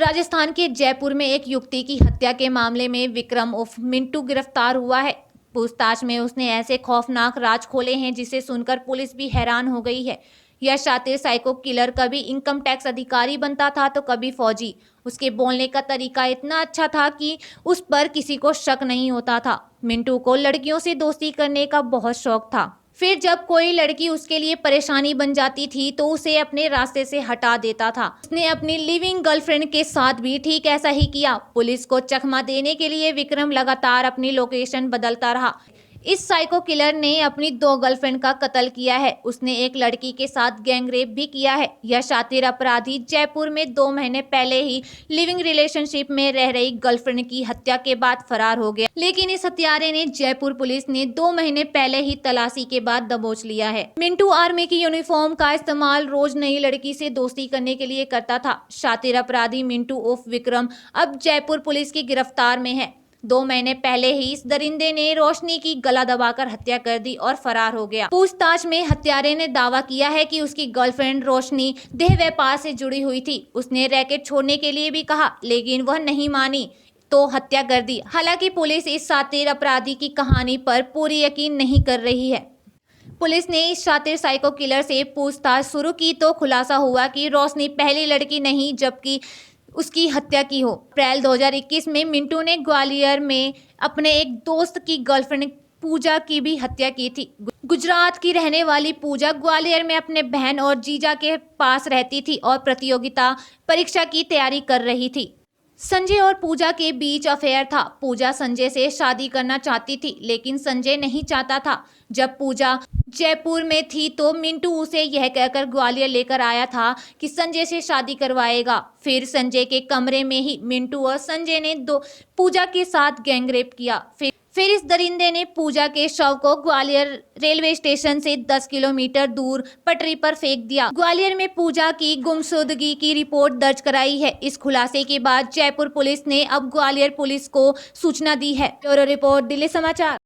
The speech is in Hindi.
राजस्थान के जयपुर में एक युवती की हत्या के मामले में विक्रम उर्फ मिंटू गिरफ्तार हुआ है। पूछताछ में उसने ऐसे खौफनाक राज खोले हैं जिसे सुनकर पुलिस भी हैरान हो गई है। यह शातिर साइको किलर कभी इनकम टैक्स अधिकारी बनता था तो कभी फौजी। उसके बोलने का तरीका इतना अच्छा था कि उस पर किसी को शक नहीं होता था। मिंटू को लड़कियों से दोस्ती करने का बहुत शौक था। फिर जब कोई लड़की उसके लिए परेशानी बन जाती थी तो उसे अपने रास्ते से हटा देता था। उसने अपनी लिविंग गर्लफ्रेंड के साथ भी ठीक ऐसा ही किया। पुलिस को चकमा देने के लिए विक्रम लगातार अपनी लोकेशन बदलता रहा। इस साइको किलर ने अपनी 2 गर्लफ्रेंड का कत्ल किया है। उसने एक लड़की के साथ गैंग रेप भी किया है। यह शातिर अपराधी जयपुर में 2 महीने पहले ही लिविंग रिलेशनशिप में रह रही गर्लफ्रेंड की हत्या के बाद फरार हो गया। लेकिन इस हत्यारे ने जयपुर पुलिस ने 2 महीने पहले ही तलाशी के बाद दबोच लिया है। मिंटू आर्मी की यूनिफॉर्म का इस्तेमाल रोज नई लड़की से दोस्ती करने के लिए करता था। शातिर अपराधी मिंटू उर्फ विक्रम अब जयपुर पुलिस की गिरफ्तार में है। 2 महीने पहले ही इस दरिंदे ने रोशनी की गला दबाकर हत्या कर दी और फरार हो गया। पूछताछ में हत्यारे ने दावा किया है कि उसकी गर्लफ्रेंड रोशनी देह व्यापार से जुड़ी हुई थी। उसने रैकेट छोड़ने के लिए भी कहा, लेकिन वह नहीं मानी तो हत्या कर दी। हालांकि पुलिस इस शातिर अपराधी की कहानी पर पूरी यकीन नहीं कर रही है। पुलिस ने इस शातिर साइको किलर से पूछताछ शुरू की तो खुलासा हुआ कि रोशनी पहली लड़की नहीं जबकि उसकी हत्या की हो। अप्रैल 2021 में मिंटू ने ग्वालियर में अपने एक दोस्त की गर्लफ्रेंड पूजा की भी हत्या की थी। गुजरात की रहने वाली पूजा ग्वालियर में अपने बहन और जीजा के पास रहती थी और प्रतियोगिता परीक्षा की तैयारी कर रही थी। संजय और पूजा के बीच अफेयर था। पूजा संजय से शादी करना चाहती थी, लेकिन संजय नहीं चाहता था। जब पूजा जयपुर में थी तो मिंटू उसे यह कहकर ग्वालियर लेकर आया था कि संजय से शादी करवाएगा। फिर संजय के कमरे में ही मिंटू और संजय ने पूजा के साथ गैंगरेप किया। फिर इस दरिंदे ने पूजा के शव को ग्वालियर रेलवे स्टेशन से 10 किलोमीटर दूर पटरी पर फेंक दिया। ग्वालियर में पूजा की गुमशुदगी की रिपोर्ट दर्ज कराई है। इस खुलासे के बाद जयपुर पुलिस ने अब ग्वालियर पुलिस को सूचना दी है। ब्यूरो रिपोर्ट, दिल्ली समाचार।